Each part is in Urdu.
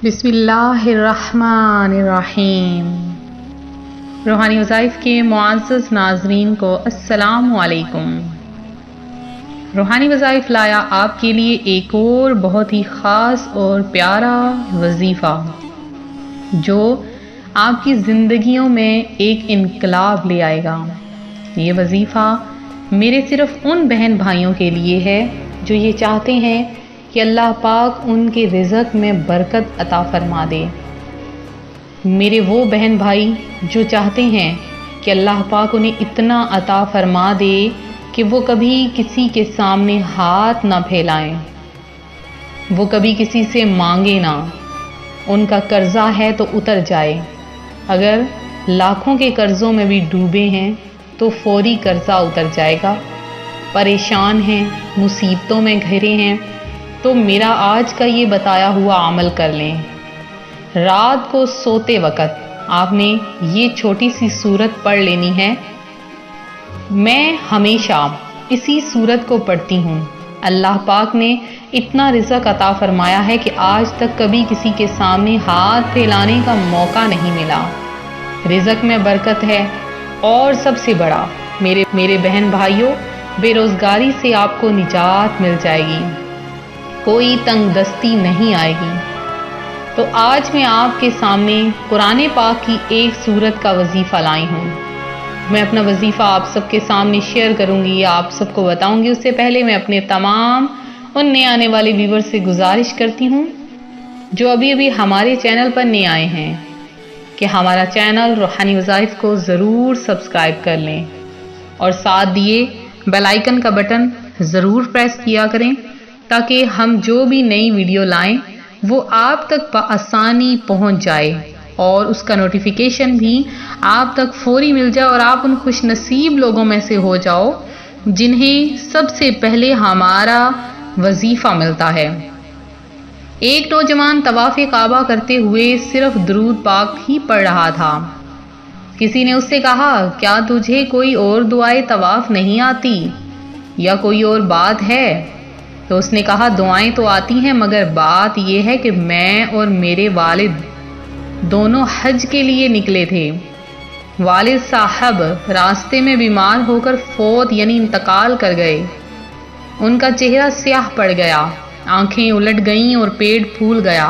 بسم اللہ الرحمن الرحیم۔ روحانی وظائف کے معزز ناظرین کو السلام علیکم۔ روحانی وظائف لایا آپ کے لیے ایک اور بہت ہی خاص اور پیارا وظیفہ جو آپ کی زندگیوں میں ایک انقلاب لے آئے گا۔ یہ وظیفہ میرے صرف ان بہن بھائیوں کے لیے ہے جو یہ چاہتے ہیں کہ اللہ پاک ان کے رزق میں برکت عطا فرما دے۔ میرے وہ بہن بھائی جو چاہتے ہیں کہ اللہ پاک انہیں اتنا عطا فرما دے کہ وہ کبھی کسی کے سامنے ہاتھ نہ پھیلائیں، وہ کبھی کسی سے مانگے نہ، ان کا قرضہ ہے تو اتر جائے، اگر لاکھوں کے قرضوں میں بھی ڈوبے ہیں تو فوری قرضہ اتر جائے گا، پریشان ہیں، مصیبتوں میں گھرے ہیں تو میرا آج کا یہ بتایا ہوا عمل کر لیں۔ رات کو سوتے وقت آپ نے یہ چھوٹی سی سورت پڑھ لینی ہے۔ میں ہمیشہ اسی سورت کو پڑھتی ہوں۔ اللہ پاک نے اتنا رزق عطا فرمایا ہے کہ آج تک کبھی کسی کے سامنے ہاتھ پھیلانے کا موقع نہیں ملا۔ رزق میں برکت ہے، اور سب سے بڑا میرے بہن بھائیوں، بے روزگاری سے آپ کو نجات مل جائے گی، کوئی تنگ دستی نہیں آئے گی۔ تو آج میں آپ کے سامنے قرآن پاک کی ایک سورت کا وظیفہ لائی ہوں۔ میں اپنا وظیفہ آپ سب کے سامنے شیئر کروں گی، آپ سب کو بتاؤں گی۔ اس سے پہلے میں اپنے تمام ان نئے آنے والے ویور سے گزارش کرتی ہوں جو ابھی ہمارے چینل پر نئے آئے ہیں کہ ہمارا چینل روحانی وظائف کو ضرور سبسکرائب کر لیں اور ساتھ دیے بیل آئیکن کا بٹن ضرور پریس کیا کریں تاکہ ہم جو بھی نئی ویڈیو لائیں وہ آپ تک بآسانی پہنچ جائے اور اس کا نوٹیفیکیشن بھی آپ تک فوری مل جائے اور آپ ان خوش نصیب لوگوں میں سے ہو جاؤ جنہیں سب سے پہلے ہمارا وظیفہ ملتا ہے۔ ایک نوجوان طواف کعبہ کرتے ہوئے صرف درود پاک ہی پڑھ رہا تھا۔ کسی نے اس سے کہا، کیا تجھے کوئی اور دعائیں طواف نہیں آتی یا کوئی اور بات ہے؟ تو اس نے کہا، دعائیں تو آتی ہیں مگر بات یہ ہے کہ میں اور میرے والد دونوں حج کے لیے نکلے تھے۔ والد صاحب راستے میں بیمار ہو کر فوت یعنی انتقال کر گئے۔ ان کا چہرہ سیاہ پڑ گیا، آنکھیں الٹ گئیں اور پیٹ پھول گیا۔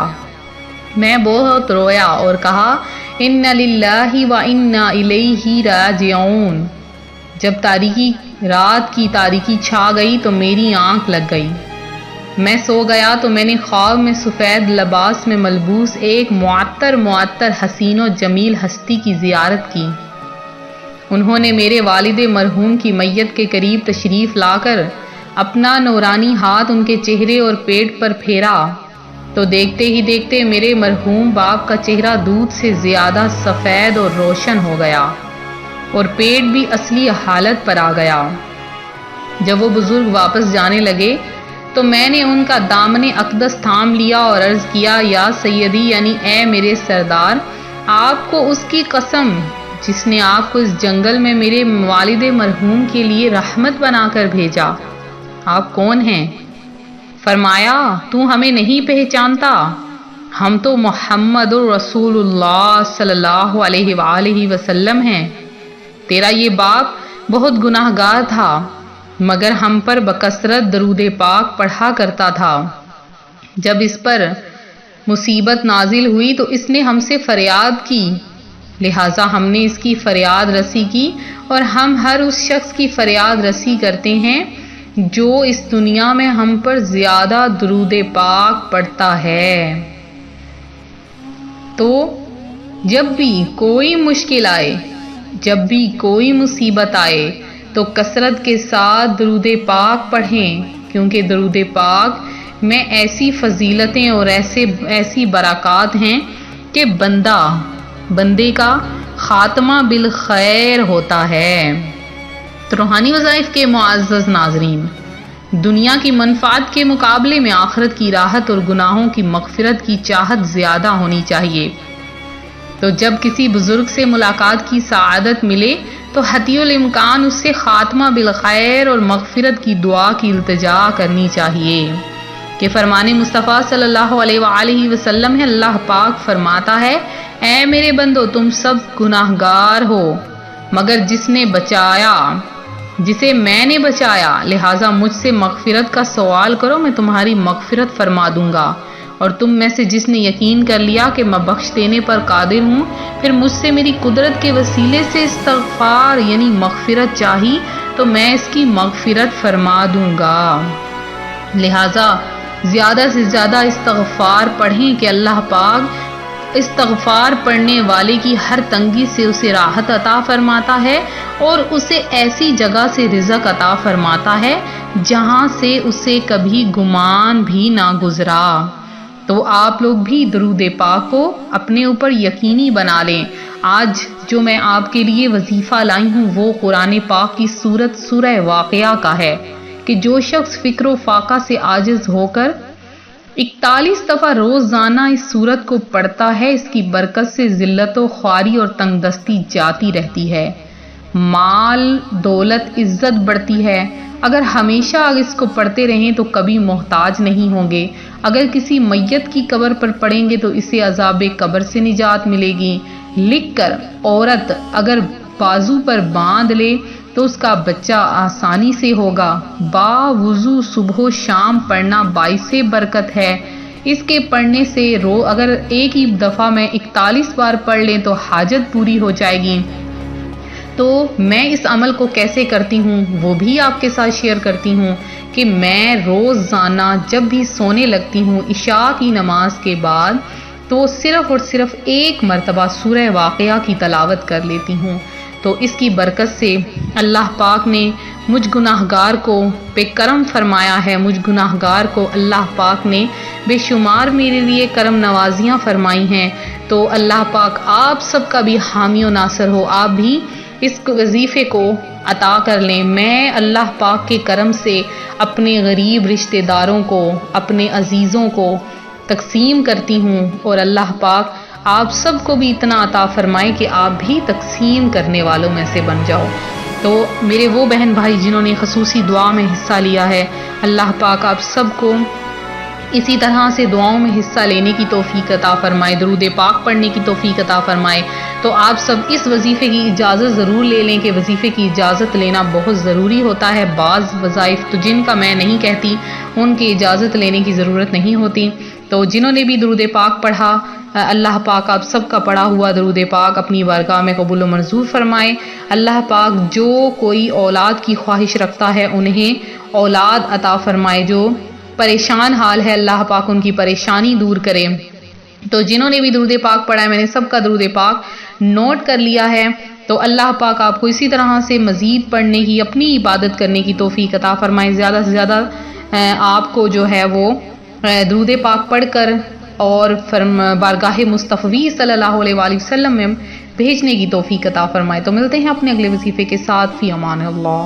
میں بہت رویا اور کہا، اِنَّ لِلَّهِ وَإِنَّا إِلَيْهِ رَاجِعُونَ۔ جب رات کی تاریکی چھا گئی تو میری آنکھ لگ گئی۔ میں سو گیا تو میں نے خواب میں سفید لباس میں ملبوس ایک معطر حسین و جمیل ہستی کی زیارت کی۔ انہوں نے میرے والد مرحوم کی میت کے قریب تشریف لا کر اپنا نورانی ہاتھ ان کے چہرے اور پیٹ پر پھیرا تو دیکھتے ہی دیکھتے میرے مرحوم باپ کا چہرہ دودھ سے زیادہ سفید اور روشن ہو گیا اور پیٹ بھی اصلی حالت پر آ گیا۔ جب وہ بزرگ واپس جانے لگے تو میں نے ان کا دامن اقدس تھام لیا اور عرض کیا، یا سیدی یعنی اے میرے سردار، آپ کو اس کی قسم جس نے آپ کو اس جنگل میں میرے والد مرحوم کے لیے رحمت بنا کر بھیجا، آپ کون ہیں؟ فرمایا، تو ہمیں نہیں پہچانتا، ہم تو محمد رسول اللہ صلی اللہ علیہ وآلہ وسلم ہیں۔ تیرا یہ باپ بہت گناہ گار تھا مگر ہم پر بکثرت درود پاک پڑھا کرتا تھا۔ جب اس پر مصیبت نازل ہوئی تو اس نے ہم سے فریاد کی، لہٰذا ہم نے اس کی فریاد رسی کی، اور ہم ہر اس شخص کی فریاد رسی کرتے ہیں جو اس دنیا میں ہم پر زیادہ درود پاک پڑھتا ہے۔ تو جب بھی کوئی مشکل آئے، جب بھی کوئی مصیبت آئے تو کثرت کے ساتھ درود پاک پڑھیں، کیونکہ درود پاک میں ایسی فضیلتیں اور ایسی برکات ہیں کہ بندے کا خاتمہ بالخیر ہوتا ہے۔ تو روحانی وظائف کے معزز ناظرین، دنیا کی منفعت کے مقابلے میں آخرت کی راحت اور گناہوں کی مغفرت کی چاہت زیادہ ہونی چاہیے۔ تو جب کسی بزرگ سے ملاقات کی سعادت ملے تو حتی الامکان اس سے خاتمہ بالخیر اور مغفرت کی دعا کی التجا کرنی چاہیے۔ کہ فرمان مصطفیٰ صلی اللہ علیہ وآلہ وسلم ہے، اللہ پاک فرماتا ہے اے میرے بندو تم سب گناہگار ہو مگر جسے میں نے بچایا، لہٰذا مجھ سے مغفرت کا سوال کرو، میں تمہاری مغفرت فرما دوں گا۔ اور تم میں سے جس نے یقین کر لیا کہ میں بخش دینے پر قادر ہوں، پھر مجھ سے میری قدرت کے وسیلے سے استغفار یعنی مغفرت چاہی تو میں اس کی مغفرت فرما دوں گا۔ لہٰذا زیادہ سے زیادہ استغفار پڑھیں کہ اللہ پاک استغفار پڑھنے والے کی ہر تنگی سے اسے راحت عطا فرماتا ہے اور اسے ایسی جگہ سے رزق عطا فرماتا ہے جہاں سے اسے کبھی گمان بھی نہ گزرا۔ تو آپ لوگ بھی درود پاک کو اپنے اوپر یقینی بنا لیں۔ آج جو میں آپ کے لیے وظیفہ لائی ہوں وہ قرآن پاک کی سورہ واقعہ کا ہے کہ جو شخص فکر و فاقہ سے عاجز ہو کر 41 دفعہ روزانہ اس سورت کو پڑھتا ہے، اس کی برکت سے ذلت و خواری اور تنگ دستی جاتی رہتی ہے، مال دولت عزت بڑھتی ہے۔ اگر ہمیشہ اس کو پڑھتے رہیں تو کبھی محتاج نہیں ہوں گے۔ اگر کسی میت کی قبر پر پڑھیں گے تو اسے عذاب قبر سے نجات ملے گی۔ لکھ کر عورت اگر بازو پر باندھ لے تو اس کا بچہ آسانی سے ہوگا۔ با وضو صبح و شام پڑھنا باعث برکت ہے۔ اس کے پڑھنے سے اگر ایک ہی دفعہ میں 41 بار پڑھ لیں تو حاجت پوری ہو جائے گی۔ تو میں اس عمل کو کیسے کرتی ہوں وہ بھی آپ کے ساتھ شیئر کرتی ہوں کہ میں روزانہ جب بھی سونے لگتی ہوں عشاء کی نماز کے بعد تو صرف اور صرف ایک مرتبہ سورہ واقعہ کی تلاوت کر لیتی ہوں۔ تو اس کی برکت سے اللہ پاک نے مجھ گناہگار کو بے کرم فرمایا ہے، مجھ گناہگار کو اللہ پاک نے بے شمار میرے لیے کرم نوازیاں فرمائی ہیں۔ تو اللہ پاک آپ سب کا بھی حامی و ناصر ہو، آپ بھی اس وظیفے کو عطا کر لیں۔ میں اللہ پاک کے کرم سے اپنے غریب رشتہ داروں کو، اپنے عزیزوں کو تقسیم کرتی ہوں اور اللہ پاک آپ سب کو بھی اتنا عطا فرمائے کہ آپ بھی تقسیم کرنے والوں میں سے بن جاؤ۔ تو میرے وہ بہن بھائی جنہوں نے خصوصی دعا میں حصہ لیا ہے، اللہ پاک آپ سب کو اسی طرح سے دعاؤں میں حصہ لینے کی توفیق عطا فرمائے، درود پاک پڑھنے کی توفیق عطا فرمائے۔ تو آپ سب اس وظیفے کی اجازت ضرور لے لیں کہ وظیفے کی اجازت لینا بہت ضروری ہوتا ہے۔ بعض وظائف تو جن کا میں نہیں کہتی ان کی اجازت لینے کی ضرورت نہیں ہوتی۔ تو جنہوں نے بھی درود پاک پڑھا، اللہ پاک آپ سب کا پڑھا ہوا درود پاک اپنی بارگاہ میں قبول و منظور فرمائے۔ اللہ پاک جو کوئی اولاد کی خواہش رکھتا ہے انہیں اولاد عطا فرمائے، جو پریشان حال ہے اللہ پاک ان کی پریشانی دور کرے۔ تو جنہوں نے بھی درود پاک پڑھا ہے، میں نے سب کا درود پاک نوٹ کر لیا ہے۔ تو اللہ پاک آپ کو اسی طرح سے مزید پڑھنے کی، اپنی عبادت کرنے کی توفیق عطا فرمائے۔ زیادہ سے زیادہ آپ کو جو ہے وہ درود پاک پڑھ کر اور بارگاہ مصطفی صلی اللہ علیہ وآلہ وسلم میں بھیجنے کی توفیق عطا فرمائے۔ تو ملتے ہیں اپنے اگلے وظیفے کے ساتھ، فی امان اللہ۔